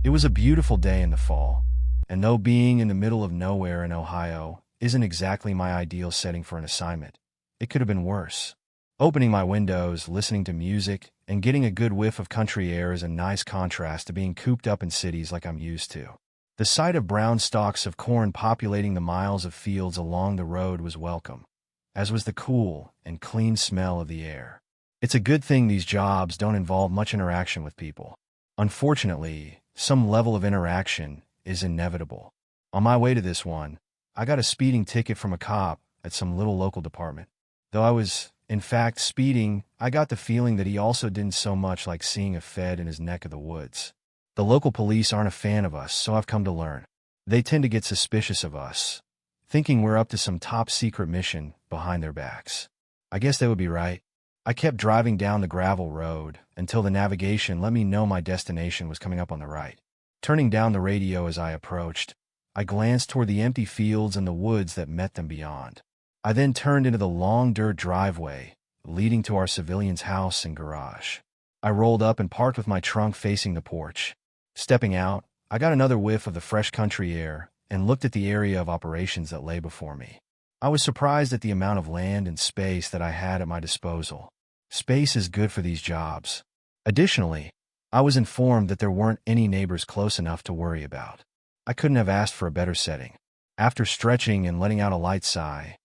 It was a beautiful day in the fall, and though being in the middle of nowhere in Ohio isn't exactly my ideal setting for an assignment, it could have been worse. Opening my windows, listening to music, and getting a good whiff of country air is a nice contrast to being cooped up in cities like I'm used to. The sight of brown stalks of corn populating the miles of fields along the road was welcome, as was the cool and clean smell of the air. It's a good thing these jobs don't involve much interaction with people. Unfortunately, some level of interaction is inevitable. On my way to this one, I got a speeding ticket from a cop at some little local department. Though I was, in fact, speeding, I got the feeling that he also didn't so much like seeing a Fed in his neck of the woods. The local police aren't a fan of us, so I've come to learn. They tend to get suspicious of us, thinking we're up to some top-secret mission behind their backs. I guess they would be right. I kept driving down the gravel road until the navigation let me know my destination was coming up on the right. Turning down the radio as I approached, I glanced toward the empty fields and the woods that met them beyond. I then turned into the long dirt driveway leading to our civilian's house and garage. I rolled up and parked with my trunk facing the porch. Stepping out, I got another whiff of the fresh country air and looked at the area of operations that lay before me. I was surprised at the amount of land and space that I had at my disposal. Space is good for these jobs. Additionally, I was informed that there weren't any neighbors close enough to worry about. I couldn't have asked for a better setting. After stretching and letting out a light sigh,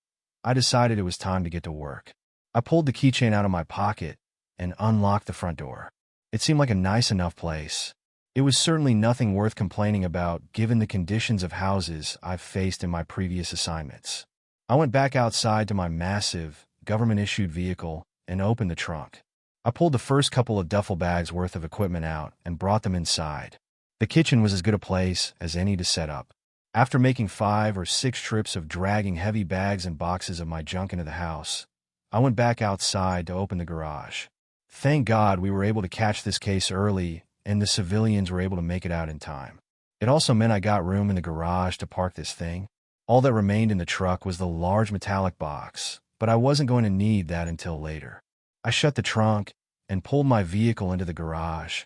I decided it was time to get to work. I pulled the keychain out of my pocket and unlocked the front door. It seemed like a nice enough place. It was certainly nothing worth complaining about given the conditions of houses I've faced in my previous assignments. I went back outside to my massive, government-issued vehicle and opened the trunk. I pulled the first couple of duffel bags worth of equipment out and brought them inside. The kitchen was as good a place as any to set up. After making 5 or 6 trips of dragging heavy bags and boxes of my junk into the house, I went back outside to open the garage. Thank God we were able to catch this case early and the civilians were able to make it out in time. It also meant I got room in the garage to park this thing. All that remained in the truck was the large metallic box, but I wasn't going to need that until later. I shut the trunk and pulled my vehicle into the garage,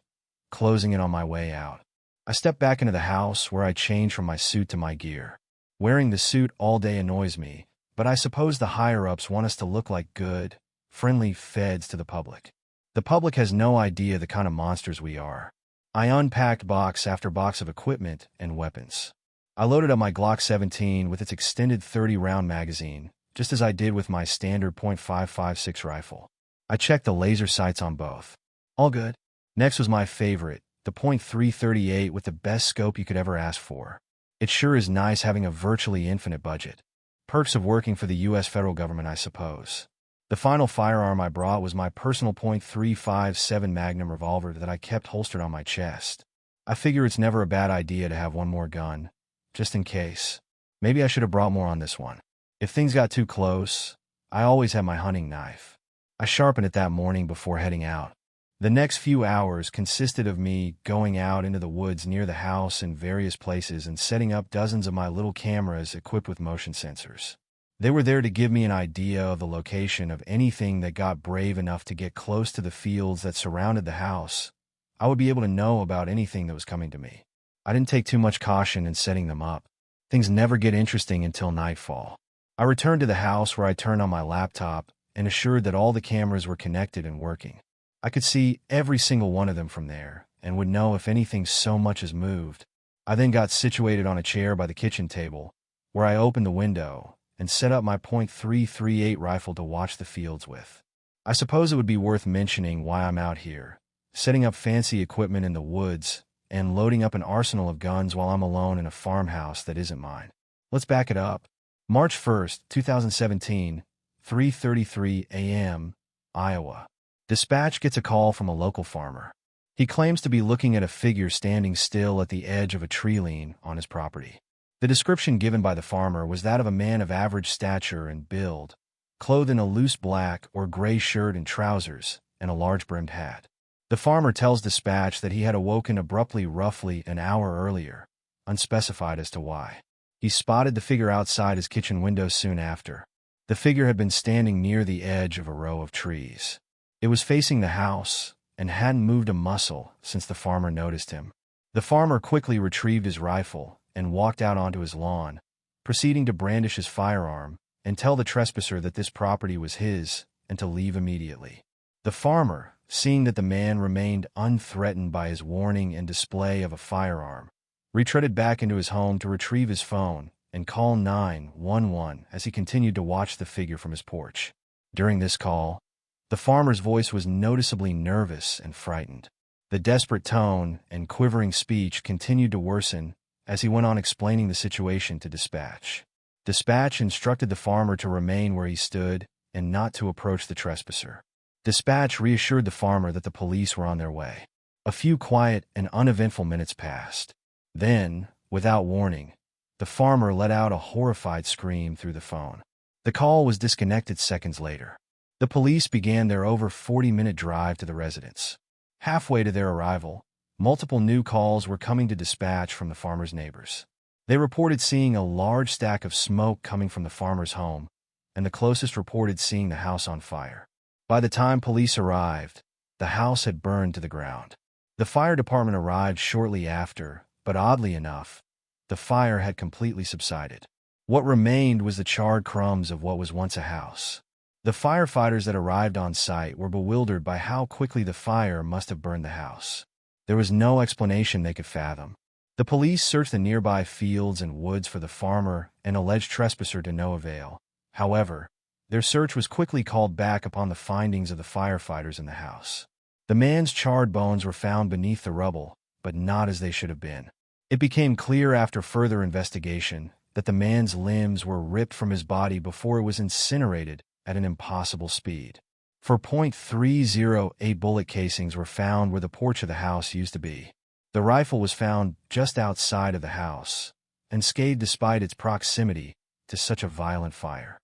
closing it on my way out. I stepped back into the house where I changed from my suit to my gear. Wearing the suit all day annoys me, but I suppose the higher-ups want us to look like good, friendly feds to the public. The public has no idea the kind of monsters we are. I unpacked box after box of equipment and weapons. I loaded up my Glock 17 with its extended 30-round magazine, just as I did with my standard .556 rifle. I checked the laser sights on both. All good. Next was my favorite, the .338 with the best scope you could ever ask for. It sure is nice having a virtually infinite budget. Perks of working for the U.S. federal government, I suppose. The final firearm I brought was my personal .357 Magnum revolver that I kept holstered on my chest. I figure it's never a bad idea to have one more gun, just in case. Maybe I should have brought more on this one. If things got too close, I always had my hunting knife. I sharpened it that morning before heading out. The next few hours consisted of me going out into the woods near the house in various places and setting up dozens of my little cameras equipped with motion sensors. They were there to give me an idea of the location of anything that got brave enough to get close to the fields that surrounded the house. I would be able to know about anything that was coming to me. I didn't take too much caution in setting them up. Things never get interesting until nightfall. I returned to the house where I turned on my laptop and assured that all the cameras were connected and working. I could see every single one of them from there and would know if anything so much as moved. I then got situated on a chair by the kitchen table, where I opened the window and set up my .338 rifle to watch the fields with. I suppose it would be worth mentioning why I'm out here, setting up fancy equipment in the woods and loading up an arsenal of guns while I'm alone in a farmhouse that isn't mine. Let's back it up. March 1st, 2017, 3:33 a.m., Iowa. Dispatch gets a call from a local farmer. He claims to be looking at a figure standing still at the edge of a tree line on his property. The description given by the farmer was that of a man of average stature and build, clothed in a loose black or gray shirt and trousers, and a large-brimmed hat. The farmer tells dispatch that he had awoken abruptly roughly an hour earlier, unspecified as to why. He spotted the figure outside his kitchen window soon after. The figure had been standing near the edge of a row of trees. It was facing the house and hadn't moved a muscle since the farmer noticed him. The farmer quickly retrieved his rifle and walked out onto his lawn, proceeding to brandish his firearm and tell the trespasser that this property was his and to leave immediately. The farmer, seeing that the man remained unthreatened by his warning and display of a firearm, retreated back into his home to retrieve his phone and call 911 as he continued to watch the figure from his porch. During this call, the farmer's voice was noticeably nervous and frightened. The desperate tone and quivering speech continued to worsen as he went on explaining the situation to dispatch. Dispatch instructed the farmer to remain where he stood and not to approach the trespasser. Dispatch reassured the farmer that the police were on their way. A few quiet and uneventful minutes passed. Then, without warning, the farmer let out a horrified scream through the phone. The call was disconnected seconds later. The police began their over 40-minute drive to the residence. Halfway to their arrival, multiple new calls were coming to dispatch from the farmer's neighbors. They reported seeing a large stack of smoke coming from the farmer's home, and the closest reported seeing the house on fire. By the time police arrived, the house had burned to the ground. The fire department arrived shortly after, but oddly enough, the fire had completely subsided. What remained was the charred crumbs of what was once a house. The firefighters that arrived on site were bewildered by how quickly the fire must have burned the house. There was no explanation they could fathom. The police searched the nearby fields and woods for the farmer and alleged trespasser to no avail. However, their search was quickly called back upon the findings of the firefighters in the house. The man's charred bones were found beneath the rubble, but not as they should have been. It became clear after further investigation that the man's limbs were ripped from his body before it was incinerated at an impossible speed. .308 bullet casings were found where the porch of the house used to be. The rifle was found just outside of the house, unscathed despite its proximity to such a violent fire.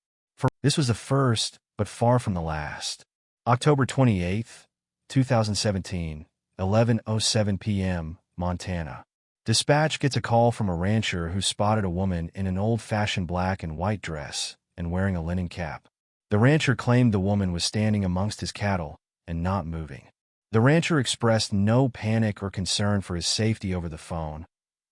This was the first, but far from the last. October 28, 2017, 11:07 p.m., Montana. Dispatch gets a call from a rancher who spotted a woman in an old-fashioned black and white dress and wearing a linen cap. The rancher claimed the woman was standing amongst his cattle and not moving. The rancher expressed no panic or concern for his safety over the phone,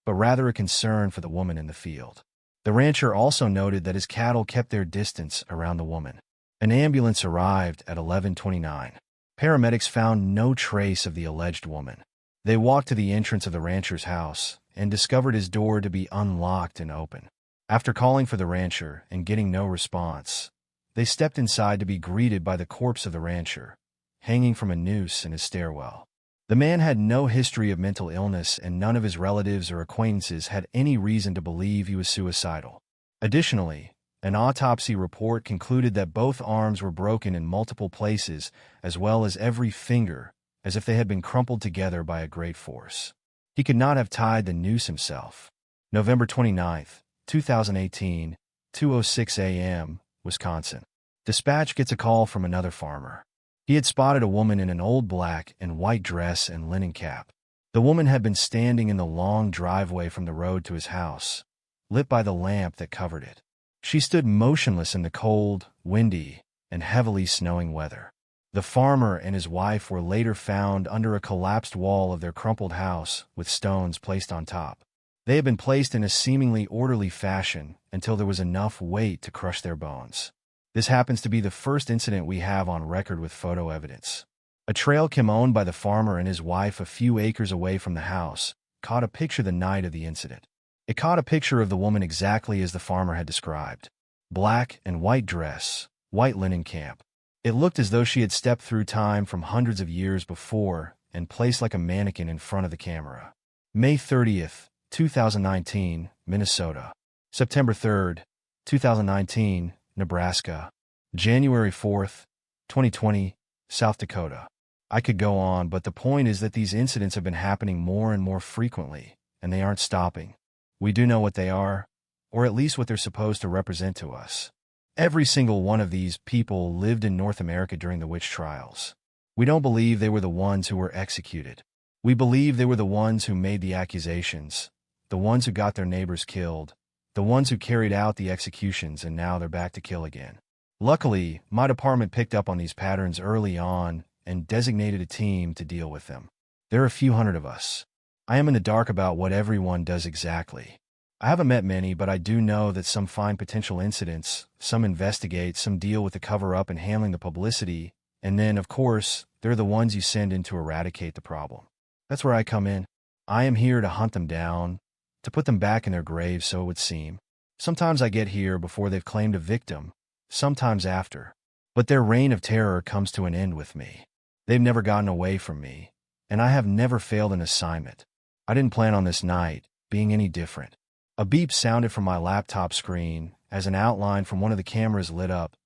but rather a concern for the woman in the field. The rancher also noted that his cattle kept their distance around the woman. An ambulance arrived at 11:29. Paramedics found no trace of the alleged woman. They walked to the entrance of the rancher's house and discovered his door to be unlocked and open. After calling for the rancher and getting no response, they stepped inside to be greeted by the corpse of the rancher, hanging from a noose in his stairwell. The man had no history of mental illness, and none of his relatives or acquaintances had any reason to believe he was suicidal. Additionally, an autopsy report concluded that both arms were broken in multiple places, as well as every finger, as if they had been crumpled together by a great force. He could not have tied the noose himself. November 29, 2018, 2:06 a.m., Wisconsin. Dispatch gets a call from another farmer. He had spotted a woman in an old black and white dress and linen cap. The woman had been standing in the long driveway from the road to his house, lit by the lamp that covered it. She stood motionless in the cold, windy, and heavily snowing weather. The farmer and his wife were later found under a collapsed wall of their crumpled house with stones placed on top. They had been placed in a seemingly orderly fashion until there was enough weight to crush their bones. This happens to be the first incident we have on record with photo evidence. A trail cam owned by the farmer and his wife a few acres away from the house caught a picture the night of the incident. It caught a picture of the woman exactly as the farmer had described. Black and white dress, white linen cap. It looked as though she had stepped through time from hundreds of years before and placed like a mannequin in front of the camera. May 30th, 2019, Minnesota. September 3rd, 2019, Nebraska. January 4th, 2020, South Dakota. I could go on, but the point is that these incidents have been happening more and more frequently, and they aren't stopping. We do know what they are, or at least what they're supposed to represent to us. Every single one of these people lived in North America during the witch trials. We don't believe they were the ones who were executed. We believe they were the ones who made the accusations, the ones who got their neighbors killed, the ones who carried out the executions, and now they're back to kill again. Luckily, my department picked up on these patterns early on and designated a team to deal with them. There are a few hundred of us. I am in the dark about what everyone does exactly. I haven't met many, but I do know that some find potential incidents, some investigate, some deal with the cover-up and handling the publicity, and then, of course, they're the ones you send in to eradicate the problem. That's where I come in. I am here to hunt them down, to put them back in their graves, so it would seem. Sometimes I get here before they've claimed a victim, sometimes after. But their reign of terror comes to an end with me. They've never gotten away from me, and I have never failed an assignment. I didn't plan on this night being any different. A beep sounded from my laptop screen as an outline from one of the cameras lit up,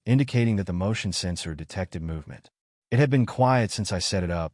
indicating that the motion sensor detected movement. It had been quiet since I set it up.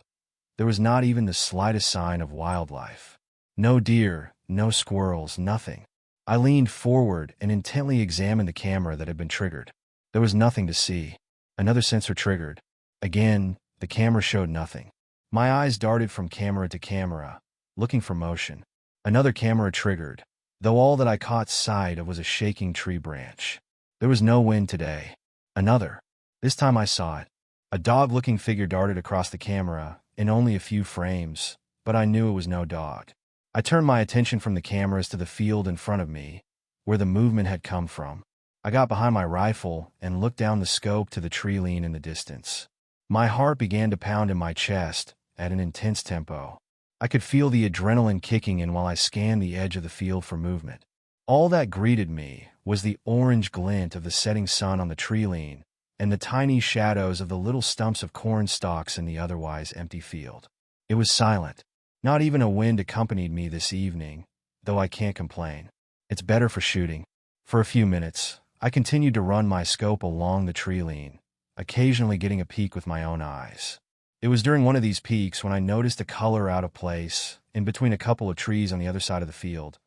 There was not even the slightest sign of wildlife. No deer, no squirrels, nothing. I leaned forward and intently examined the camera that had been triggered. There was nothing to see. Another sensor triggered. Again, the camera showed nothing. My eyes darted from camera to camera, looking for motion. Another camera triggered, though all that I caught sight of was a shaking tree branch. There was no wind today. Another. This time I saw it. A dog-looking figure darted across the camera in only a few frames, but I knew it was no dog. I turned my attention from the cameras to the field in front of me, where the movement had come from. I got behind my rifle and looked down the scope to the tree line in the distance. My heart began to pound in my chest at an intense tempo. I could feel the adrenaline kicking in while I scanned the edge of the field for movement. All that greeted me was the orange glint of the setting sun on the tree line and the tiny shadows of the little stumps of corn stalks in the otherwise empty field. It was silent. Not even a wind accompanied me this evening, though I can't complain. It's better for shooting. For a few minutes, I continued to run my scope along the tree line, occasionally getting a peek with my own eyes. It was during one of these peeks when I noticed a color out of place in between a couple of trees on the other side of the field,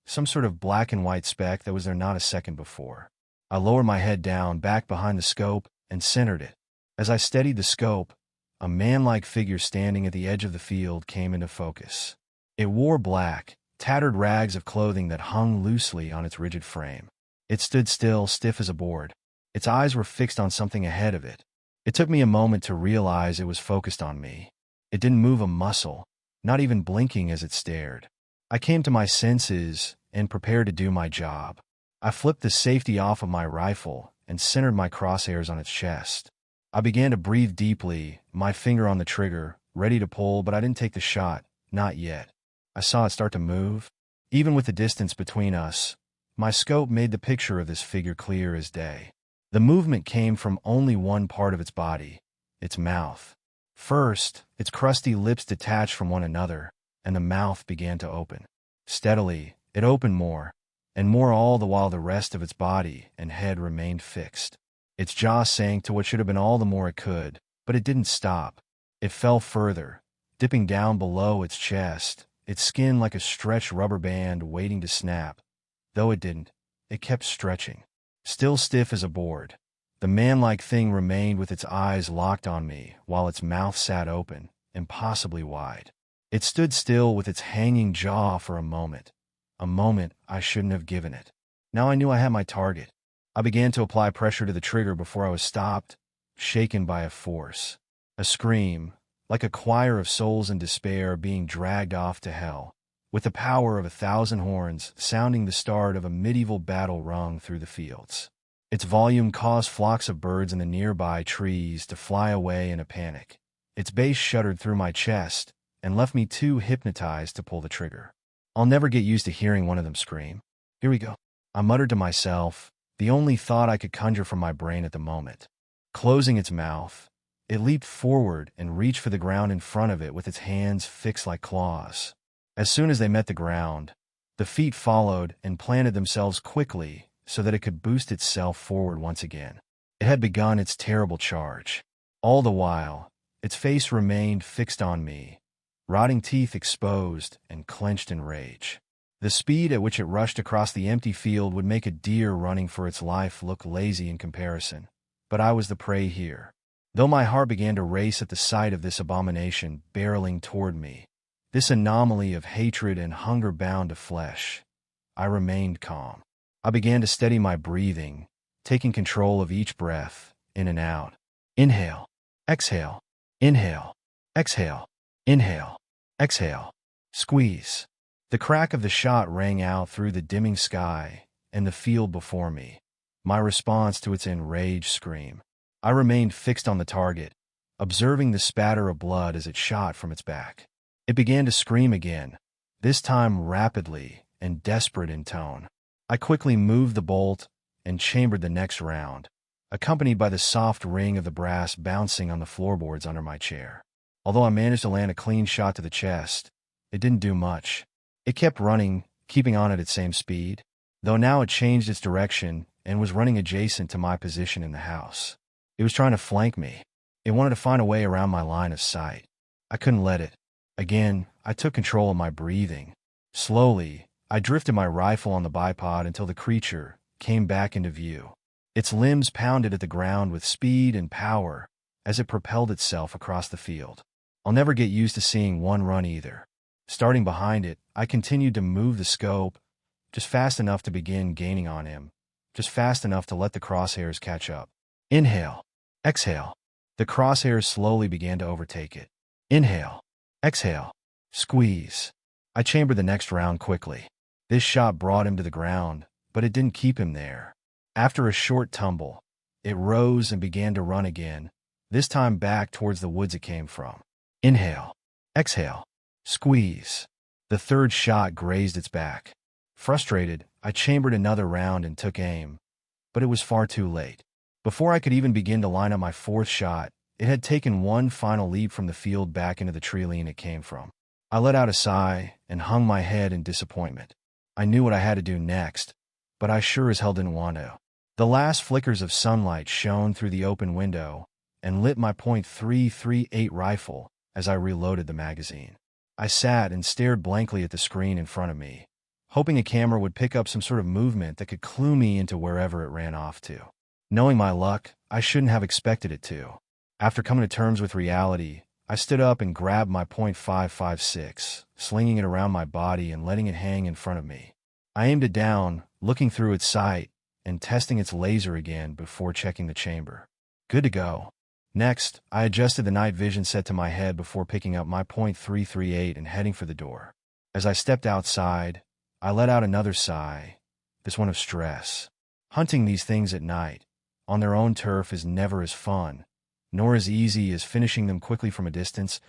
some sort of black and white speck that was there not a second before. I lowered my head down, back behind the scope, and centered it. As I steadied the scope, a man-like figure standing at the edge of the field came into focus. It wore black, tattered rags of clothing that hung loosely on its rigid frame. It stood still, stiff as a board. Its eyes were fixed on something ahead of it. It took me a moment to realize it was focused on me. It didn't move a muscle, not even blinking as it stared. I came to my senses and prepared to do my job. I flipped the safety off of my rifle and centered my crosshairs on its chest. I began to breathe deeply, my finger on the trigger, ready to pull, but I didn't take the shot, not yet. I saw it start to move. Even with the distance between us, my scope made the picture of this figure clear as day. The movement came from only one part of its body, its mouth. First, its crusty lips detached from one another, and the mouth began to open. Steadily, it opened more, and more, all the while the rest of its body and head remained fixed. Its jaw sank to what should have been all the more it could, but it didn't stop. It fell further, dipping down below its chest, its skin like a stretched rubber band waiting to snap. Though it didn't, it kept stretching. Still stiff as a board, the man-like thing remained with its eyes locked on me while its mouth sat open, impossibly wide. It stood still with its hanging jaw for a moment I shouldn't have given it. Now I knew I had my target. I began to apply pressure to the trigger before I was stopped, shaken by a force. A scream, like a choir of souls in despair being dragged off to hell, with the power of 1,000 horns sounding the start of a medieval battle rung through the fields. Its volume caused flocks of birds in the nearby trees to fly away in a panic. Its bass shuddered through my chest and left me too hypnotized to pull the trigger. I'll never get used to hearing one of them scream. Here we go, I muttered to myself, the only thought I could conjure from my brain at the moment. Closing its mouth, it leaped forward and reached for the ground in front of it with its hands fixed like claws. As soon as they met the ground, the feet followed and planted themselves quickly so that it could boost itself forward once again. It had begun its terrible charge. All the while, its face remained fixed on me, rotting teeth exposed and clenched in rage. The speed at which it rushed across the empty field would make a deer running for its life look lazy in comparison, but I was the prey here. Though my heart began to race at the sight of this abomination barreling toward me, this anomaly of hatred and hunger bound to flesh, I remained calm. I began to steady my breathing, taking control of each breath, in and out. Inhale, exhale, inhale, exhale, inhale, exhale. Squeeze. The crack of the shot rang out through the dimming sky and the field before me, my response to its enraged scream. I remained fixed on the target, observing the spatter of blood as it shot from its back. It began to scream again, this time rapidly and desperate in tone. I quickly moved the bolt and chambered the next round, accompanied by the soft ring of the brass bouncing on the floorboards under my chair. Although I managed to land a clean shot to the chest, it didn't do much. It kept running, keeping on at its same speed, though now it changed its direction and was running adjacent to my position in the house. It was trying to flank me. It wanted to find a way around my line of sight. I couldn't let it. Again, I took control of my breathing. Slowly, I drifted my rifle on the bipod until the creature came back into view. Its limbs pounded at the ground with speed and power as it propelled itself across the field. I'll never get used to seeing one run either. Starting behind it, I continued to move the scope, just fast enough to begin gaining on him, just fast enough to let the crosshairs catch up. Inhale. Exhale. The crosshairs slowly began to overtake it. Inhale. Exhale. Squeeze. I chambered the next round quickly. This shot brought him to the ground, but it didn't keep him there. After a short tumble, it rose and began to run again, this time back towards the woods it came from. Inhale. Exhale. Squeeze. The third shot grazed its back. Frustrated, I chambered another round and took aim, but it was far too late. Before I could even begin to line up my fourth shot, it had taken one final leap from the field back into the tree line it came from. I let out a sigh and hung my head in disappointment. I knew what I had to do next, but I sure as hell didn't want to. The last flickers of sunlight shone through the open window and lit my .338 rifle as I reloaded the magazine. I sat and stared blankly at the screen in front of me, hoping a camera would pick up some sort of movement that could clue me into wherever it ran off to. Knowing my luck, I shouldn't have expected it to. After coming to terms with reality, I stood up and grabbed my .556, slinging it around my body and letting it hang in front of me. I aimed it down, looking through its sight and testing its laser again before checking the chamber. Good to go. Next, I adjusted the night vision set to my head before picking up my .338 and heading for the door. As I stepped outside, I let out another sigh, this one of stress. Hunting these things at night, on their own turf, is never as fun, nor as easy as finishing them quickly from a distance,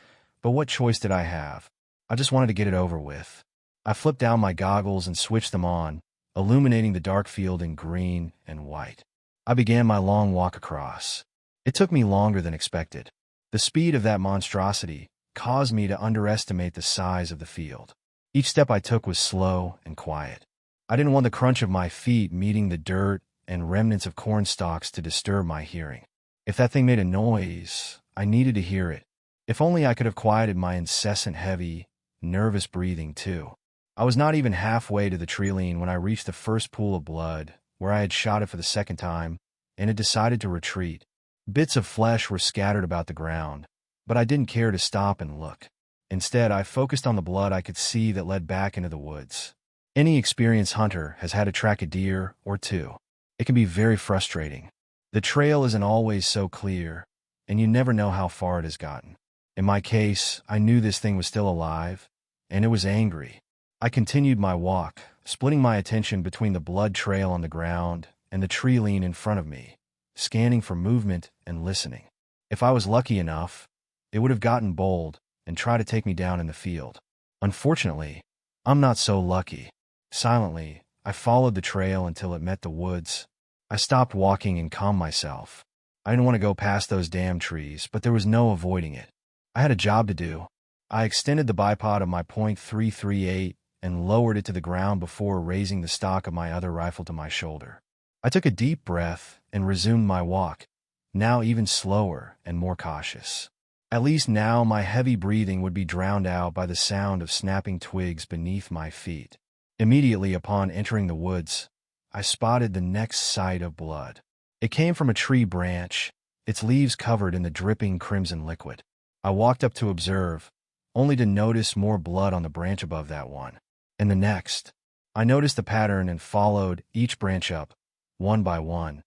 but what choice did I have? I just wanted to get it over with. I flipped down my goggles and switched them on, illuminating the dark field in green and white. I began my long walk across. It took me longer than expected. The speed of that monstrosity caused me to underestimate the size of the field. Each step I took was slow and quiet. I didn't want the crunch of my feet meeting the dirt and remnants of corn stalks to disturb my hearing. If that thing made a noise, I needed to hear it. If only I could have quieted my incessant, heavy, nervous breathing, too. I was not even halfway to the tree line when I reached the first pool of blood, where I had shot it for the second time, and it decided to retreat. Bits of flesh were scattered about the ground, but I didn't care to stop and look. Instead, I focused on the blood I could see that led back into the woods. Any experienced hunter has had to track a deer or two. It can be very frustrating. The trail isn't always so clear, and you never know how far it has gotten. In my case, I knew this thing was still alive, and it was angry. I continued my walk, splitting my attention between the blood trail on the ground and the tree line in front of me, scanning for movement and listening. If I was lucky enough, it would have gotten bold and tried to take me down in the field. Unfortunately, I'm not so lucky. Silently, I followed the trail until it met the woods. I stopped walking and calmed myself. I didn't want to go past those damn trees, but there was no avoiding it. I had a job to do. I extended the bipod of my .338 and lowered it to the ground before raising the stock of my other rifle to my shoulder. I took a deep breath and resumed my walk, now even slower and more cautious. At least now my heavy breathing would be drowned out by the sound of snapping twigs beneath my feet. Immediately upon entering the woods, I spotted the next sight of blood. It came from a tree branch, its leaves covered in the dripping crimson liquid. I walked up to observe, only to notice more blood on the branch above that one. And the next. I noticed the pattern and followed each branch up, one by one,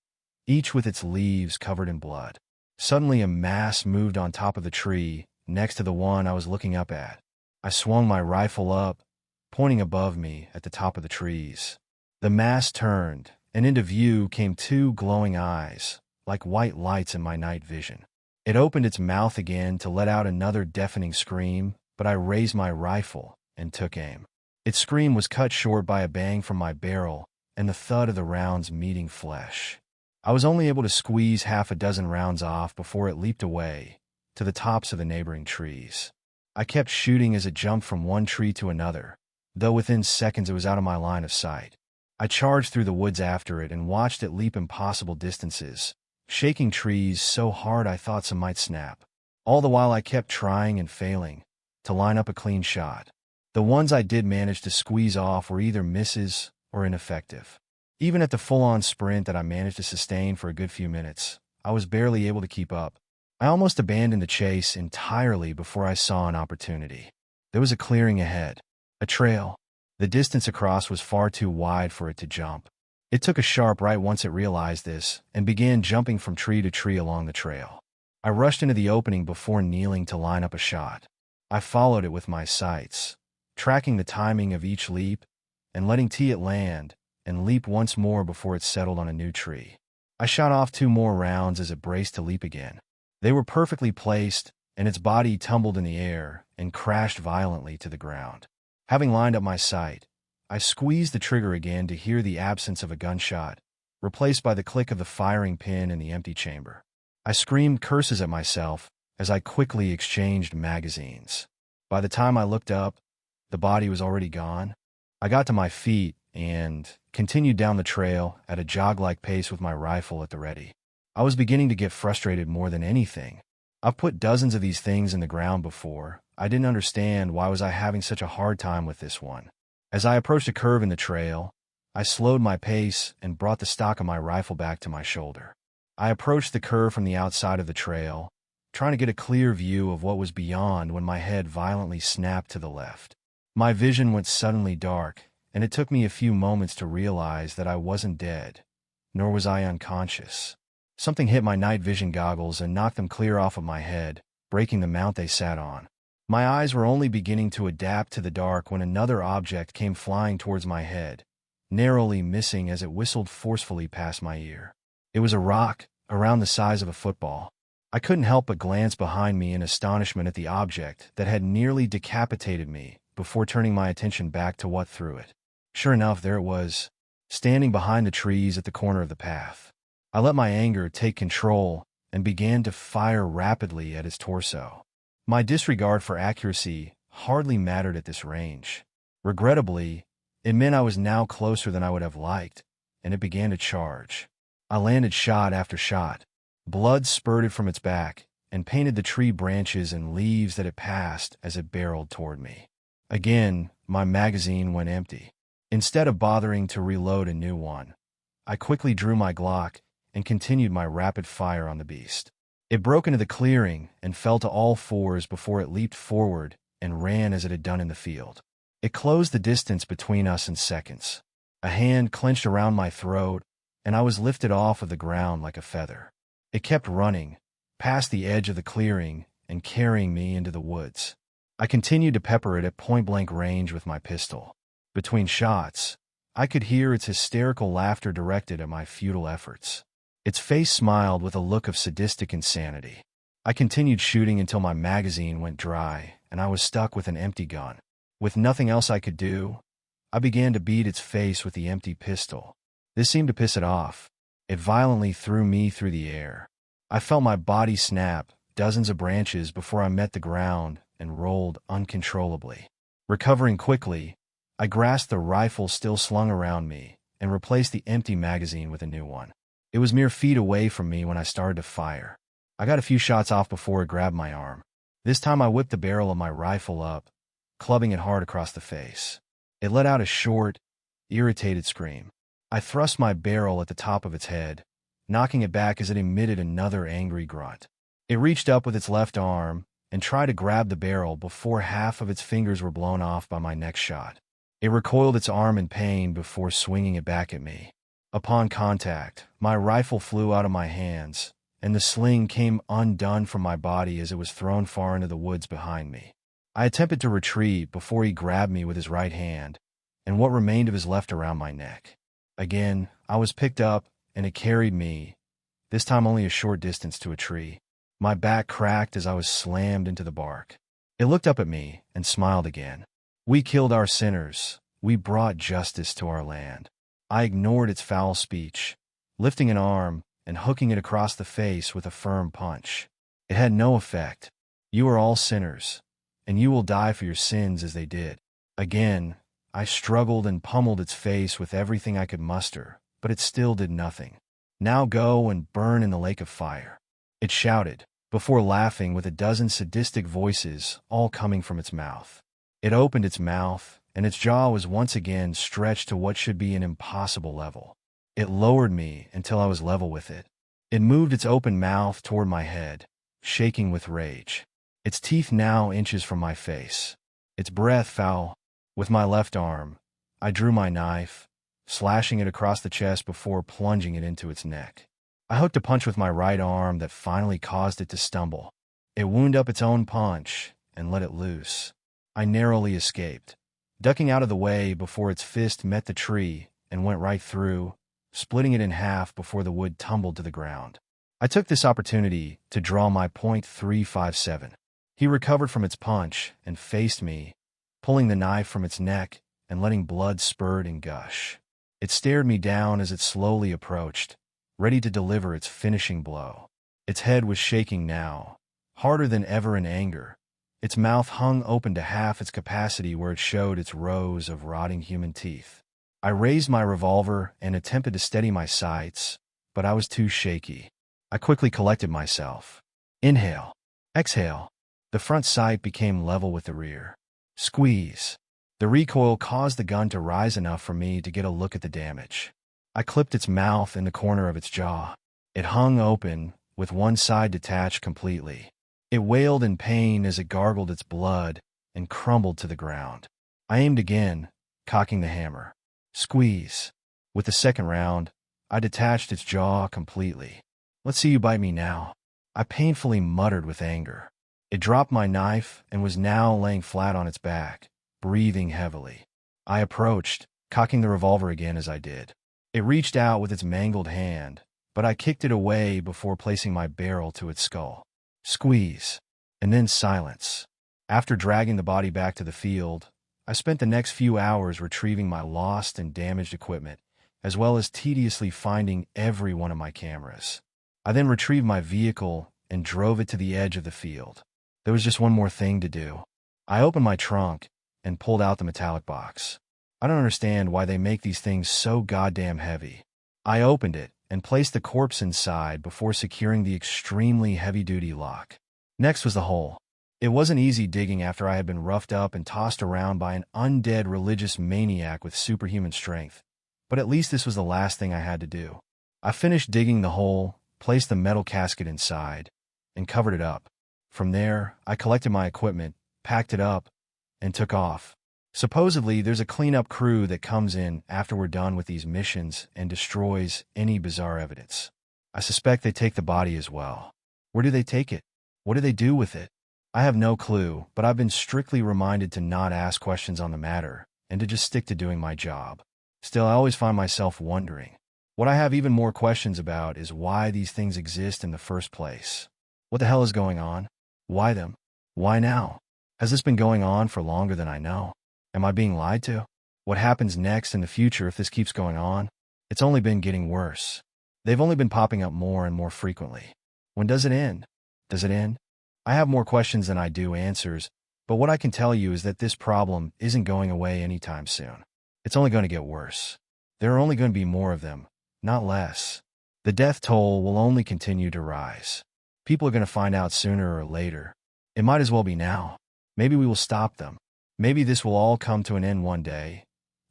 each with its leaves covered in blood. Suddenly a mass moved on top of the tree, next to the one I was looking up at. I swung my rifle up, pointing above me at the top of the trees. The mass turned, and into view came two glowing eyes, like white lights in my night vision. It opened its mouth again to let out another deafening scream, but I raised my rifle and took aim. Its scream was cut short by a bang from my barrel and the thud of the rounds meeting flesh. I was only able to squeeze half a dozen rounds off before it leaped away to the tops of the neighboring trees. I kept shooting as it jumped from one tree to another, though within seconds it was out of my line of sight. I charged through the woods after it and watched it leap impossible distances, shaking trees so hard I thought some might snap. All the while I kept trying and failing to line up a clean shot. The ones I did manage to squeeze off were either misses or ineffective. Even at the full-on sprint that I managed to sustain for a good few minutes, I was barely able to keep up. I almost abandoned the chase entirely before I saw an opportunity. There was a clearing ahead, a trail. The distance across was far too wide for it to jump. It took a sharp right once it realized this and began jumping from tree to tree along the trail. I rushed into the opening before kneeling to line up a shot. I followed it with my sights, tracking the timing of each leap and letting it land and leap once more before it settled on a new tree. I shot off 2 more rounds as it braced to leap again. They were perfectly placed, and its body tumbled in the air and crashed violently to the ground. Having lined up my sight, I squeezed the trigger again to hear the absence of a gunshot, replaced by the click of the firing pin in the empty chamber. I screamed curses at myself as I quickly exchanged magazines. By the time I looked up, the body was already gone. I got to my feet and continued down the trail at a jog-like pace with my rifle at the ready. I was beginning to get frustrated more than anything. I've put dozens of these things in the ground before. I didn't understand why was I having such a hard time with this one. As I approached a curve in the trail, I slowed my pace and brought the stock of my rifle back to my shoulder. I approached the curve from the outside of the trail, trying to get a clear view of what was beyond when my head violently snapped to the left. My vision went suddenly dark, and it took me a few moments to realize that I wasn't dead, nor was I unconscious. Something hit my night vision goggles and knocked them clear off of my head, breaking the mount they sat on. My eyes were only beginning to adapt to the dark when another object came flying towards my head, narrowly missing as it whistled forcefully past my ear. It was a rock, around the size of a football. I couldn't help but glance behind me in astonishment at the object that had nearly decapitated me before turning my attention back to what threw it. Sure enough, there it was, standing behind the trees at the corner of the path. I let my anger take control and began to fire rapidly at its torso. My disregard for accuracy hardly mattered at this range. Regrettably, it meant I was now closer than I would have liked, and it began to charge. I landed shot after shot. Blood spurted from its back and painted the tree branches and leaves that it passed as it barreled toward me. Again, my magazine went empty. Instead of bothering to reload a new one, I quickly drew my Glock and continued my rapid fire on the beast. It broke into the clearing and fell to all fours before it leaped forward and ran as it had done in the field. It closed the distance between us in seconds. A hand clenched around my throat, and I was lifted off of the ground like a feather. It kept running, past the edge of the clearing and carrying me into the woods. I continued to pepper it at point-blank range with my pistol. Between shots, I could hear its hysterical laughter directed at my futile efforts. Its face smiled with a look of sadistic insanity. I continued shooting until my magazine went dry and I was stuck with an empty gun. With nothing else I could do, I began to beat its face with the empty pistol. This seemed to piss it off. It violently threw me through the air. I felt my body snap dozens of branches before I met the ground and rolled uncontrollably. Recovering quickly, I grasped the rifle still slung around me and replaced the empty magazine with a new one. It was mere feet away from me when I started to fire. I got a few shots off before it grabbed my arm. This time I whipped the barrel of my rifle up, clubbing it hard across the face. It let out a short, irritated scream. I thrust my barrel at the top of its head, knocking it back as it emitted another angry grunt. It reached up with its left arm and tried to grab the barrel before half of its fingers were blown off by my next shot. It recoiled its arm in pain before swinging it back at me. Upon contact, my rifle flew out of my hands, and the sling came undone from my body as it was thrown far into the woods behind me. I attempted to retreat before he grabbed me with his right hand, and what remained of his left around my neck. Again, I was picked up, and it carried me, this time only a short distance to a tree. My back cracked as I was slammed into the bark. It looked up at me and smiled again. We killed our sinners. We brought justice to our land. I ignored its foul speech, lifting an arm and hooking it across the face with a firm punch. It had no effect. You are all sinners, and you will die for your sins as they did. Again, I struggled and pummeled its face with everything I could muster, but it still did nothing. Now go and burn in the lake of fire, it shouted, before laughing with a dozen sadistic voices, all coming from its mouth. It opened its mouth, and its jaw was once again stretched to what should be an impossible level. It lowered me until I was level with it. It moved its open mouth toward my head, shaking with rage. Its teeth now inches from my face. Its breath foul. With my left arm, I drew my knife, slashing it across the chest before plunging it into its neck. I hooked a punch with my right arm that finally caused it to stumble. It wound up its own punch and let it loose. I narrowly escaped, ducking out of the way before its fist met the tree and went right through, splitting it in half before the wood tumbled to the ground. I took this opportunity to draw my .357. He recovered from its punch and faced me, pulling the knife from its neck and letting blood spurt and gush. It stared me down as it slowly approached, ready to deliver its finishing blow. Its head was shaking now, harder than ever in anger. Its mouth hung open to half its capacity where it showed its rows of rotting human teeth. I raised my revolver and attempted to steady my sights, but I was too shaky. I quickly collected myself. Inhale. Exhale. The front sight became level with the rear. Squeeze. The recoil caused the gun to rise enough for me to get a look at the damage. I clipped its mouth in the corner of its jaw. It hung open, with one side detached completely. It wailed in pain as it gargled its blood and crumbled to the ground. I aimed again, cocking the hammer. Squeeze. With the second round, I detached its jaw completely. Let's see you bite me now, I painfully muttered with anger. It dropped my knife and was now laying flat on its back, breathing heavily. I approached, cocking the revolver again as I did. It reached out with its mangled hand, but I kicked it away before placing my barrel to its skull. Squeeze. And then silence. After dragging the body back to the field, I spent the next few hours retrieving my lost and damaged equipment, as well as tediously finding every one of my cameras. I then retrieved my vehicle and drove it to the edge of the field. There was just one more thing to do. I opened my trunk and pulled out the metallic box. I don't understand why they make these things so goddamn heavy. I opened it and placed the corpse inside before securing the extremely heavy-duty lock. Next was the hole. It wasn't easy digging after I had been roughed up and tossed around by an undead religious maniac with superhuman strength, but at least this was the last thing I had to do. I finished digging the hole, placed the metal casket inside, and covered it up. From there, I collected my equipment, packed it up, and took off. Supposedly, there's a cleanup crew that comes in after we're done with these missions and destroys any bizarre evidence. I suspect they take the body as well. Where do they take it? What do they do with it? I have no clue, but I've been strictly reminded to not ask questions on the matter and to just stick to doing my job. Still, I always find myself wondering. What I have even more questions about is why these things exist in the first place. What the hell is going on? Why them? Why now? Has this been going on for longer than I know? Am I being lied to? What happens next in the future if this keeps going on? It's only been getting worse. They've only been popping up more and more frequently. When does it end? Does it end? I have more questions than I do answers, but what I can tell you is that this problem isn't going away anytime soon. It's only going to get worse. There are only going to be more of them, not less. The death toll will only continue to rise. People are going to find out sooner or later. It might as well be now. Maybe we will stop them. Maybe this will all come to an end one day,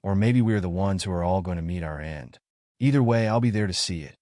or maybe we are the ones who are all going to meet our end. Either way, I'll be there to see it.